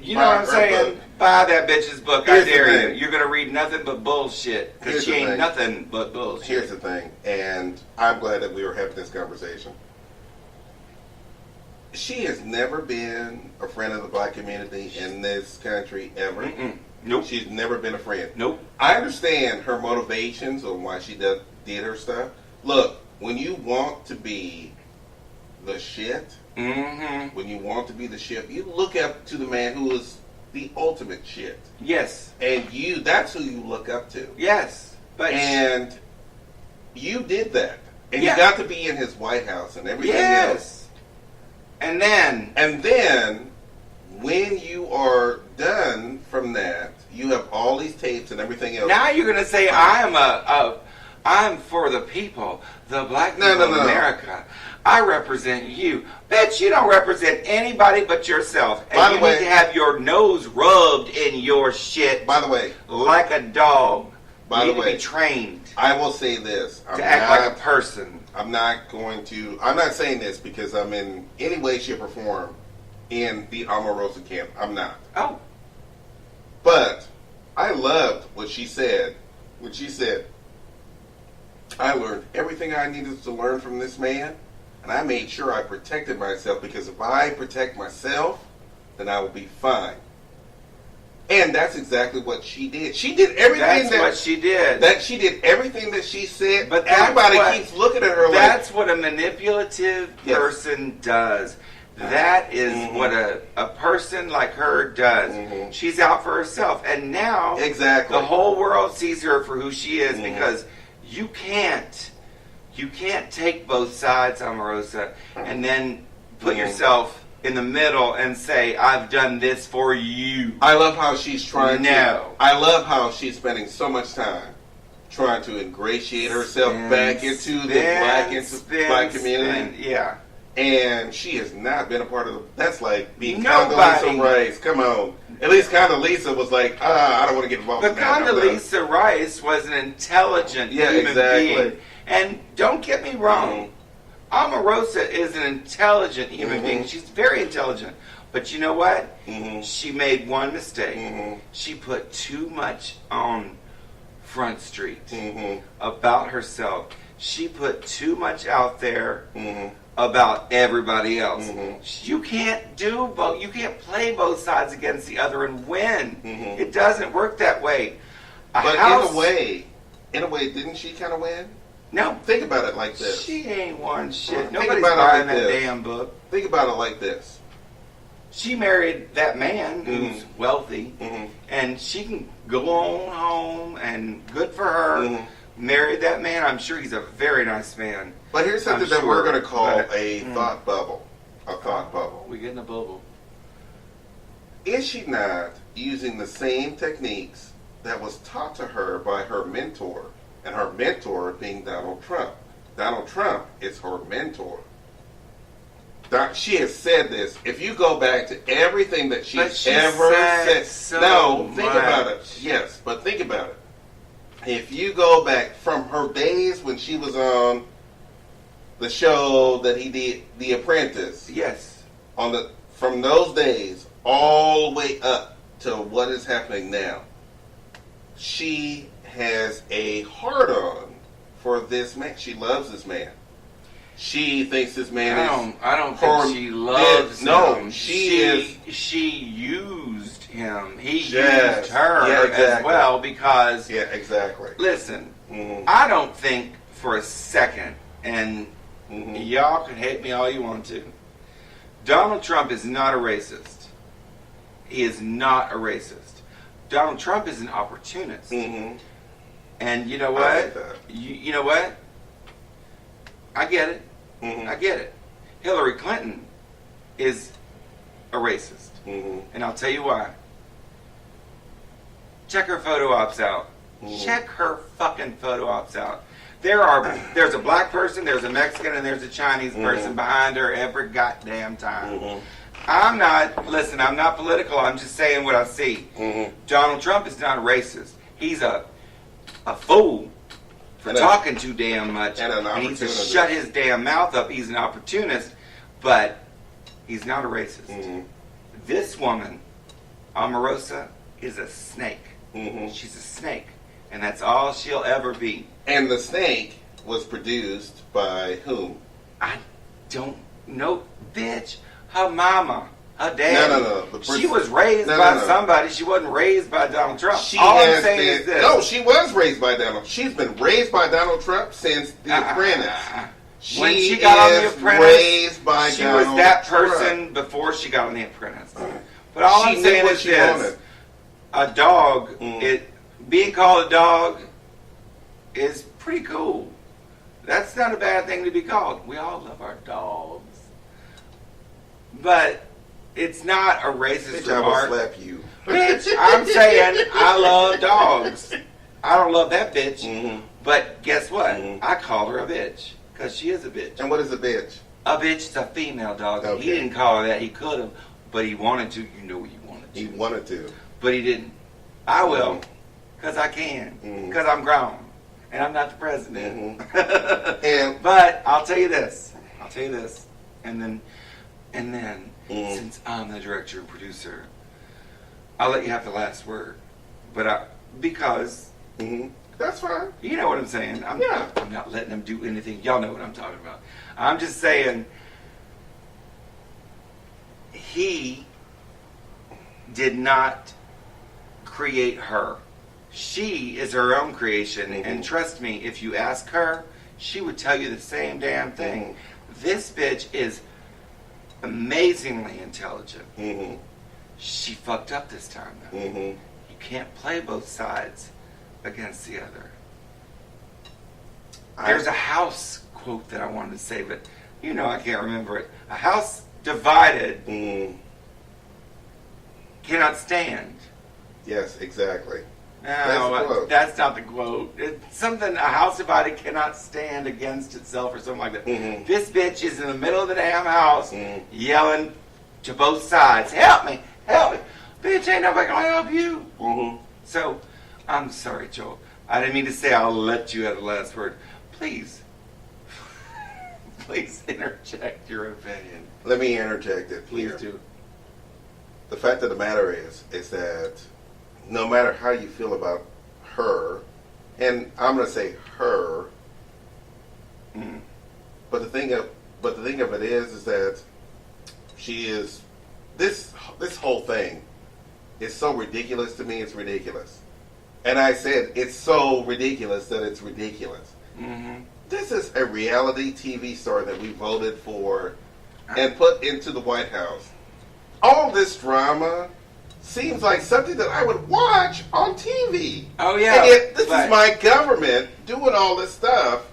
You know what I'm saying? Book. Buy that bitch's book. Here's I dare you. You're going to read nothing but bullshit. Because she ain't nothing but bullshit. Here's the thing, and I'm glad that we were having this conversation. She has never been a friend of the black community in this country, ever. Mm-mm. Nope. She's never been a friend. Nope. I understand her motivations on why she did her stuff. Look, when you want to be the shit, when you want to be the shit, you look up to the man who is the ultimate shit. Yes. And that's who you look up to. Yes. And you did that. And you got to be in his White House and everything else. And then, when you are done from that, you have all these tapes and everything else. now you're going to say I'm for the people, the black people of America. I represent you. Bitch, you don't represent anybody but yourself. And you need to have your nose rubbed in your shit. By the way. Like a dog. By you the need way. to be trained. I will say this. To act like a person. I'm not saying this because I'm in any way, shape, or form in the Omarosa camp. I'm not. Oh. But I loved what she said. When she said, I learned everything I needed to learn from this man, and I made sure I protected myself, because if I protect myself, then I will be fine. And that's exactly what she did. She did everything she did. She did everything that she said, but everybody keeps looking at her that's what a manipulative person does. That is what a person like her does. Mm-hmm. She's out for herself. And now the whole world sees her for who she is, because you can't take both sides, Omarosa, and then put yourself in the middle and say, I've done this for you. I love how she's trying to. I love how she's spending so much time trying to ingratiate herself back into the black community. And she has not been a part of the. That's like being Condoleezza Rice. Come on. At least Condoleezza was like, I don't want to get involved in that. But Condoleezza Rice was an intelligent human being. And don't get me wrong, Omarosa is an intelligent human being. She's very intelligent. But you know what? She made one mistake. She put too much on Front Street about herself. She put too much out there about everybody else. You can't do both. You can't play both sides against the other and win. It doesn't work that way. But in a way, didn't she kind of win? No. Think about it like this. She ain't won shit. Think Nobody's about it buying like that this. damn book. Think about it like this. She married that man who's wealthy, and she can go on home, and good for her. Married that man. I'm sure he's a very nice man. But here's something that we're going to call a thought bubble. A thought bubble. We get in a bubble. Is she not using the same techniques that was taught to her by her mentor, and her mentor being Donald Trump? Donald Trump is her mentor. She has said this. If you go back to everything that she's ever said, think about it. Yes, but think about it. If you go back from her days when she was on the show that he did, The Apprentice. Yes. From those days all the way up to what is happening now, she has a heart-on for this man. She loves this man. She thinks this man is... I don't think she loves him. No, she used him. He used Yes. her Yeah, exactly. as well because... Yeah, exactly. Listen, I don't think for a second, and y'all can hate me all you want to, Donald Trump is not a racist. He is not a racist. Donald Trump is an opportunist. And you know what? I like that. You know what? I get it. I get it. Hillary Clinton is a racist. And I'll tell you why. Check her photo ops out. Check her fucking photo ops out. There's a black person, there's a Mexican, and there's a Chinese person behind her every goddamn time. I'm not political, I'm just saying what I see. Donald Trump is not a racist. He's a fool for talking too damn much. And he needs to shut his damn mouth up. He's an opportunist, but he's not a racist. This woman, Omarosa, is a snake. She's a snake. And that's all she'll ever be. And the snake was produced by whom? I don't know, bitch. Her mama. Her dad. No. She was raised by somebody. She wasn't raised by Donald Trump. All I'm saying is this. No, she was raised by Donald. She's been raised by Donald Trump since The Apprentice. When she got on The Apprentice, raised by she Donald was that Trump. person before she got on The Apprentice. But all She I'm knew saying what is she this. wanted. A dog, being called a dog is pretty cool. That's not a bad thing to be called. We all love our dogs. But it's not a racist Bitch, I remark. will slap you. Bitch, I'm saying I love dogs. I don't love that bitch. But guess what? I call her a bitch. Because she is a bitch. And what is a bitch? A bitch is a female dog. Okay. He didn't call her that. He could have. But he wanted to. You know he wanted to. He wanted to. But he didn't. I will. Because I can. Because I'm grown. And I'm not the president. But I'll tell you this. And then, since I'm the director and producer, I'll let you have the last word. But because that's fine. You know what I'm saying. I'm not letting them do anything. Y'all know what I'm talking about. I'm just saying he did not create her. She is her own creation. And trust me, if you ask her, she would tell you the same damn thing. This bitch is amazingly intelligent. She fucked up this time, though. You can't play both sides against the other. There's a house quote that I wanted to say, but I can't remember it. A house divided cannot stand. Yes, exactly. No, that's not the quote. It's something, a house divided cannot stand against itself or something like that. This bitch is in the middle of the damn house yelling to both sides, help me, help me. Bitch, ain't nobody gonna help you. So, I'm sorry, Joel. I didn't mean to say I'll let you have the last word. please, please interject your opinion. Let me interject it. Please here. do. The fact of the matter is that no matter how you feel about her, and I'm going to say her, but the thing of it is that she is this whole thing is so ridiculous to me. It's ridiculous, and I said it's so ridiculous that it's ridiculous. Mm-hmm. This is a reality TV star that we voted for and put into the White House. All this drama seems like something that I would watch on TV. Oh yeah, and yet this is my government doing all this stuff,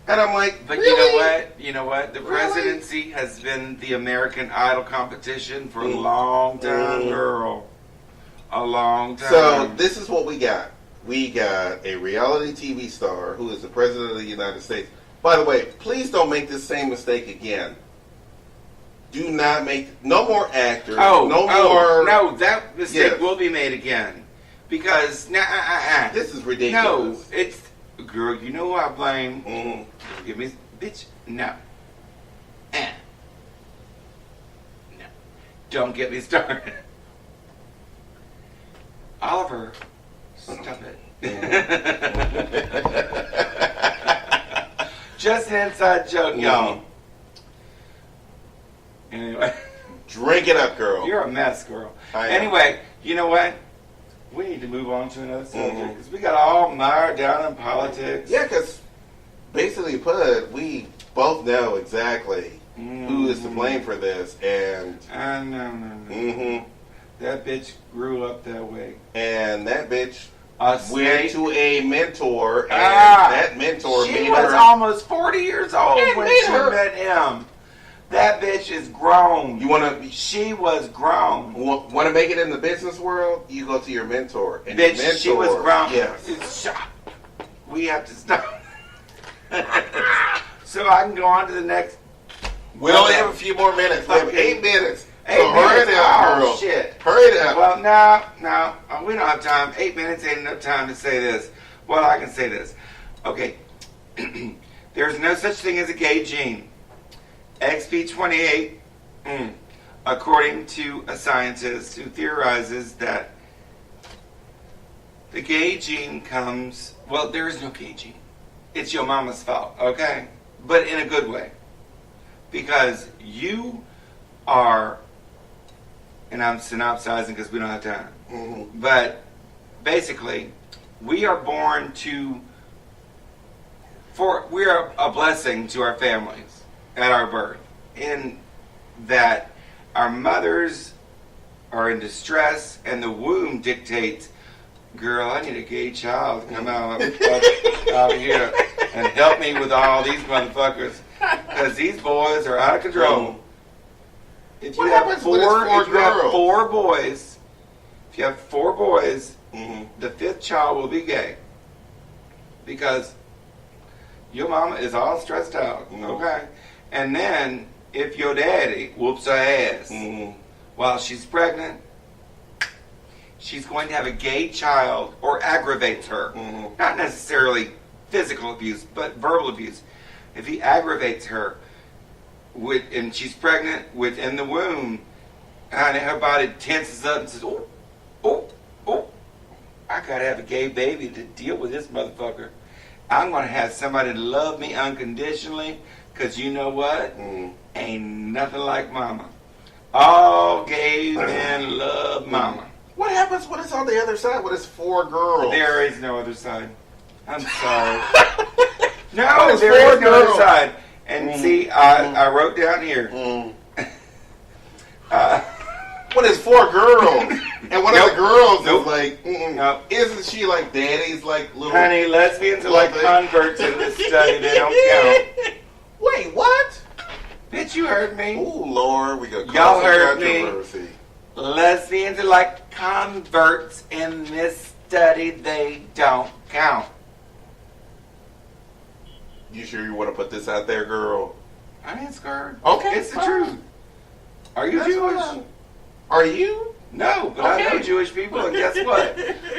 and I'm like, but really? you know what? The Really? presidency has been the American Idol competition for a long time, girl. A long time. So this is what we got. We got a reality TV star who is the president of the United States. By the way, please don't make this same mistake again. Do not make no more actors. No, that mistake will be made again because this is ridiculous. No, it's girl. You know who I blame? Give me, bitch. No, no. Don't get me started. Oliver, stop it. Just an inside joke, y'all. Anyway. Drink it up, girl. You're a mess, girl. I am. Anyway, you know what? We need to move on to another subject because we got all mired down in politics. Yeah, because basically put, we both know exactly who is to blame for this, and I know. That bitch grew up that way, and that bitch went to a mentor, and that mentor made her. She was almost 40 years old when she met him. That bitch is grown. She was grown. Want to make it in the business world? You go to your mentor. And bitch, your mentor, she was grown. Yes. We have to stop. So I can go on to the next. We only have a few more minutes. We have 8 minutes. So hurry it up, girl. Shit. Hurry it up. Well, no, we don't have time. 8 minutes ain't enough time to say this. Well, I can say this. Okay. There's no such thing as a gay gene. XP28, according to a scientist who theorizes that the gay gene comes... Well, there is no gay gene. It's your mama's fault, okay? But in a good way. Because you are... And I'm synopsizing because we don't have time. But basically, we are born to... We are a blessing to our families at our birth, in that our mothers are in distress and the womb dictates, girl, I need a gay child to come out here and help me with all these motherfuckers because these boys are out of control. If you have four boys, the 5th child will be gay because your mama is all stressed out, okay? And then, if your daddy whoops her ass while she's pregnant, she's going to have a gay child or aggravates her. Not necessarily physical abuse, but verbal abuse. If he aggravates her and she's pregnant within the womb, and her body tenses up and says, oh, I gotta have a gay baby to deal with this motherfucker. I'm gonna have somebody to love me unconditionally. Because you know what? Ain't nothing like mama. All gay men love mama. What happens when it's on the other side, when it's 4 girls? There is no other side. I'm sorry. No, there is no other side. And see, I wrote down here. When it's 4 girls, and one of the girls is like, isn't she like daddy's like little... Honey, lesbians are like converts in this study. They don't count. Wait, what? Bitch, you heard me. Oh, Lord, we got y'all heard me. Lesbians are like converts in this study. They don't count. You sure you want to put this out there, girl? I ain't scared. Okay, it's the truth. Are you Jewish? Are you? No, but I know Jewish people, and guess what?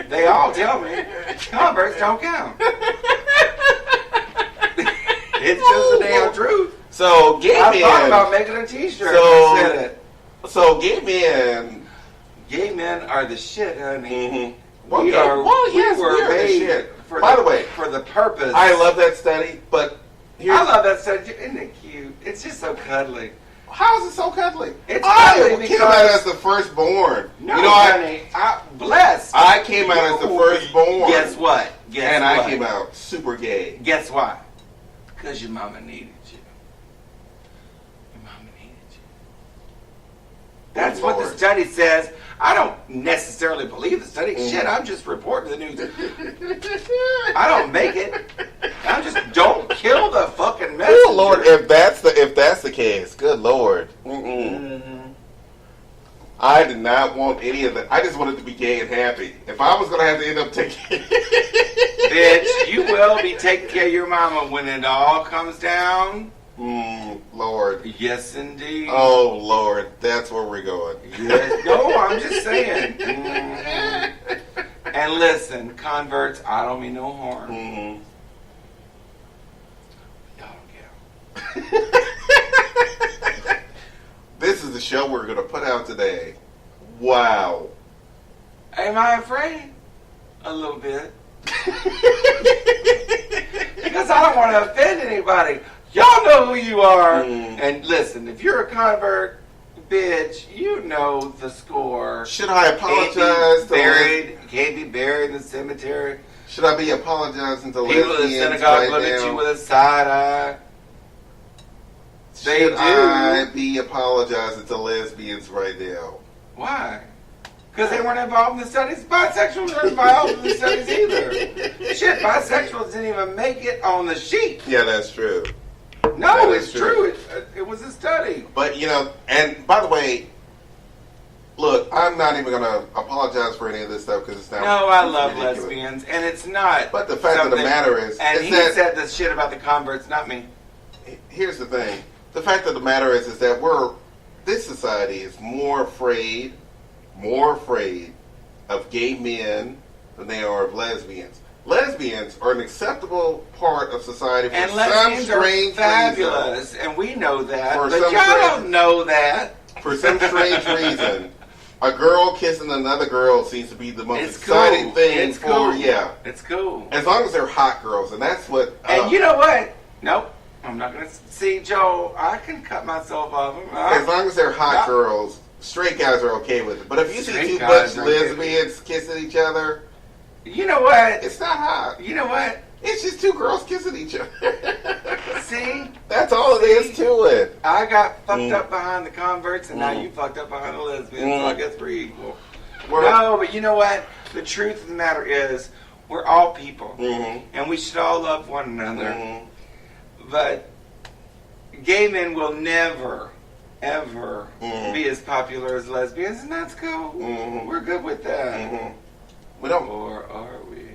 They all tell me converts don't count. It's just the damn truth. So gay I men. thought about making a T-shirt. So- I said it. So gay men. Gay men are the shit, honey. Mm-hmm. Well, yes, we are the made shit. For By the way, for the purpose. I love that study, but I love that stuff. Isn't it cute? It's just so cuddly. how is it so cuddly? It's I cuddly came out as the firstborn. No, you know, honey, blessed. I came out as the firstborn. Guess what? Guess what? I came out super gay. Guess why? Because your mama needed you. Your mama needed you. That's what the study says. I don't necessarily believe the study. Shit, I'm just reporting the news. I don't make it. I'm just don't kill the fucking messenger. Oh Lord, if that's the case, good Lord. I did not want any of that. I just wanted to be gay and happy. If I was gonna have to end up taking, Bitch, you will be taking care of your mama when it all comes down. Lord. Yes, indeed. Oh Lord, that's where we're going. Yes. No, I'm just saying. And listen, converts, I don't mean no harm. Y'all don't care. This is the show we're going to put out today. Wow. Am I afraid? A little bit. Because I don't want to offend anybody. Y'all know who you are. And listen, if you're a convert, bitch, you know the score. Should I apologize to can't be buried in the cemetery. Should I be apologizing to People in the synagogue look at you with a side eye. Should I be apologizing to lesbians right now? Why? Because they weren't involved in the studies. Bisexuals weren't involved in the studies either. Shit, bisexuals didn't even make it on the sheet. Yeah, that's true. No, it's true. It was a study. But, you know, and by the way, look, I'm not even going to apologize for any of this stuff because it's not. No, I love lesbians, and it's not. But the fact of the matter is. And he said this shit about the converts, not me. Here's the thing. The fact of the matter is that this society is more afraid of gay men than they are of lesbians. Lesbians are an acceptable part of society for and some strange fabulous, reason. And we know that, but y'all don't know that. For some strange reason, a girl kissing another girl seems to be the most exciting thing it's cool. It's cool. As long as they're hot girls, and that's what... and you know what? Nope. I'm not going to... See, Joe, I can cut myself off. As long as they're hot girls, straight guys are okay with it. But if you see too much lesbians kissing each other... You know what? It's not hot. You know what? It's just two girls kissing each other. See? That's all it is to it. I got fucked up behind the converts, and now you fucked up behind the lesbians, so I guess we're equal. No, but you know what? The truth of the matter is, we're all people, and we should all love one another. But gay men will never, ever be as popular as lesbians, and that's cool. We're good with that. We don't. Or are we?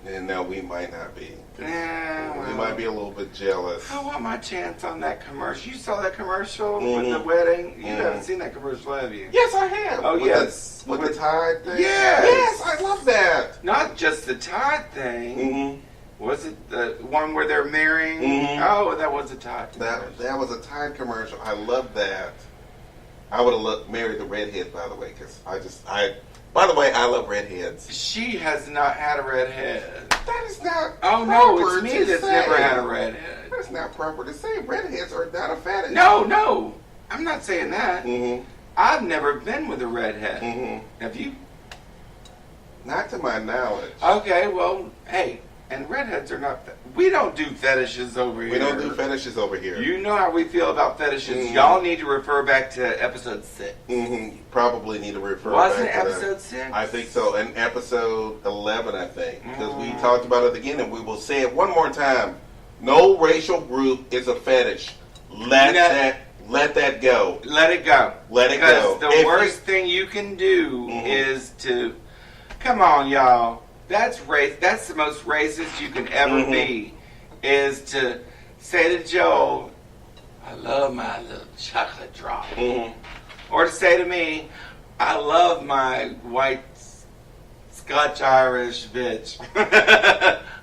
And no, we might not be. Yeah, we might be a little bit jealous. I want my chance on that commercial. You saw that commercial with the wedding? You haven't seen that commercial, have you? Yes, I have. Oh, yes. With the Tide thing? Yes. Yes, I love that. Not just the Tide thing. Was it the one where they're marrying? Oh, that was a Tide commercial. That was a Tide commercial. I love that. I would have married the redhead, by the way, because by the way, I love redheads. She has not had a redhead. That is not. Oh no, it's me that's never had a redhead. That's not proper to say. Redheads are not a fetish. No, I'm not saying that. I've never been with a redhead. Have you? Not to my knowledge. Okay, well, hey, and redheads are not. We don't do fetishes over here. We don't do fetishes over here. You know how we feel about fetishes. Y'all need to refer back to episode 6. Probably need to refer Wasn't back to episode 6? I think so. And episode 11, I think. Because we talked about it again, and we will say it one more time. No racial group is a fetish. Let that go. Let it go. Let it go. Because the worst thing you can do is to... Come on, y'all. That's the most racist you can ever be, is to say to Joe, I love my little chocolate drop. Or to say to me, I love my white Scotch Irish bitch.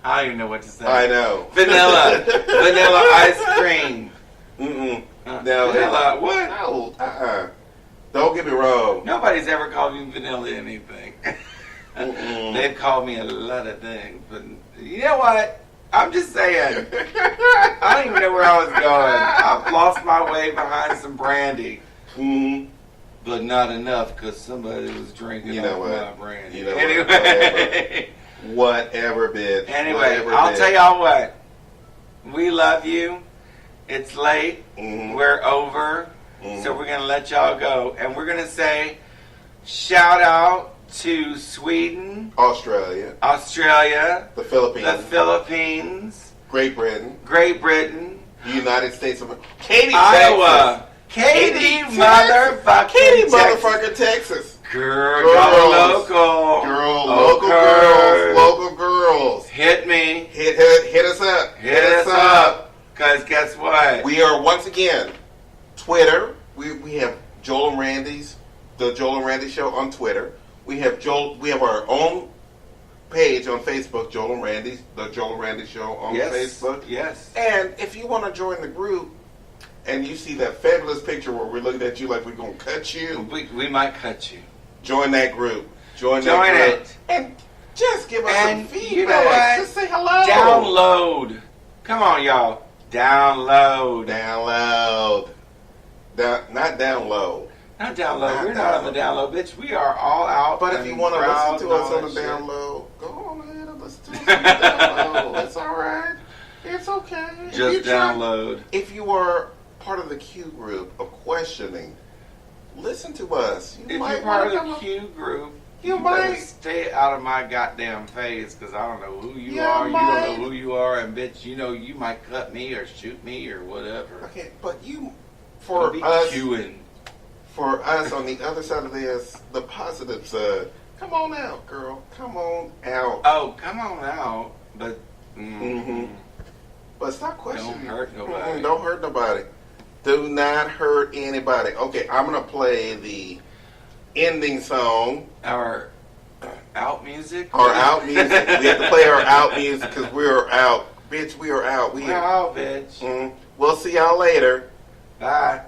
I don't even know what to say. I know. Vanilla ice cream. No, vanilla. What? No. Don't get me wrong. Nobody's ever called me vanilla anything. They've called me a lot of things, but you know what? I'm just saying. I don't even know where I was going. I've lost my way behind some brandy. But not enough because somebody was drinking my brandy. You know anyway. Whatever, bitch. Anyway, Whatever, I'll bitch. tell y'all what. We love you. It's late. We're over. So we're going to let y'all go. And we're going to say shout out to Sweden, Australia, the Philippines, Great Britain, United States of Katy, Iowa, Katy, motherfucking Texas. Girl, local girls. Hit me. Hit us up. Hit us up. Because guess what? We are once again Twitter. We have Joel and Randy's, the Joel and Randy Show on Twitter. We have our own page on Facebook, Joel and Randy's, the Joel and Randy Show on Facebook. Yes. And if you want to join the group and you see that fabulous picture where we're looking at you like we're going to cut you. We might cut you. Join that group. Join it. And just give us some feedback. You know what? Just say hello. Download. Come on, y'all. Download. Not download. Not download. We're not on the download, bitch. We are all out. But if you want to listen to us on the download, go on ahead and listen to us on the download. It's all right. It's okay. Just download. If you are part of the Q group of questioning, listen to us. If you're part of the Q group, you better stay out of my goddamn face because I don't know who you are. You don't know who you are, and bitch, you know you might cut me or shoot me or whatever. Okay, but for us on the other side of this, the positive side. Come on out, girl. Come on out. Oh, come on out. But but stop questioning. Don't hurt nobody. Don't hurt nobody. Do not hurt anybody. Okay, I'm gonna play the ending song. Our out music. Our out music. We have to play our out music because we're out, bitch. We are out. We're out, bitch. We'll see y'all later. Bye.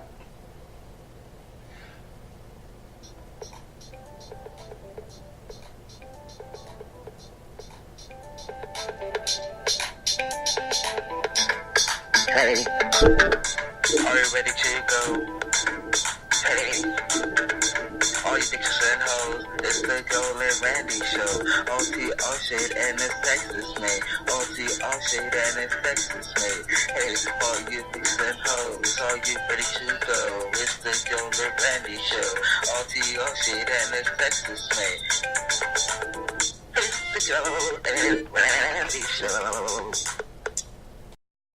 Hey, are you ready to go? Hey, all you bitches and hoes, it's the Joel and Randy Show. OT, all shade, and it's Texas made. OT, all shade, and it's Texas made. Hey, all you bitches and hoes, are you ready to go? It's the Joel and Randy Show. OT, all shade, and it's Texas made. It's the Joel and Randy Show.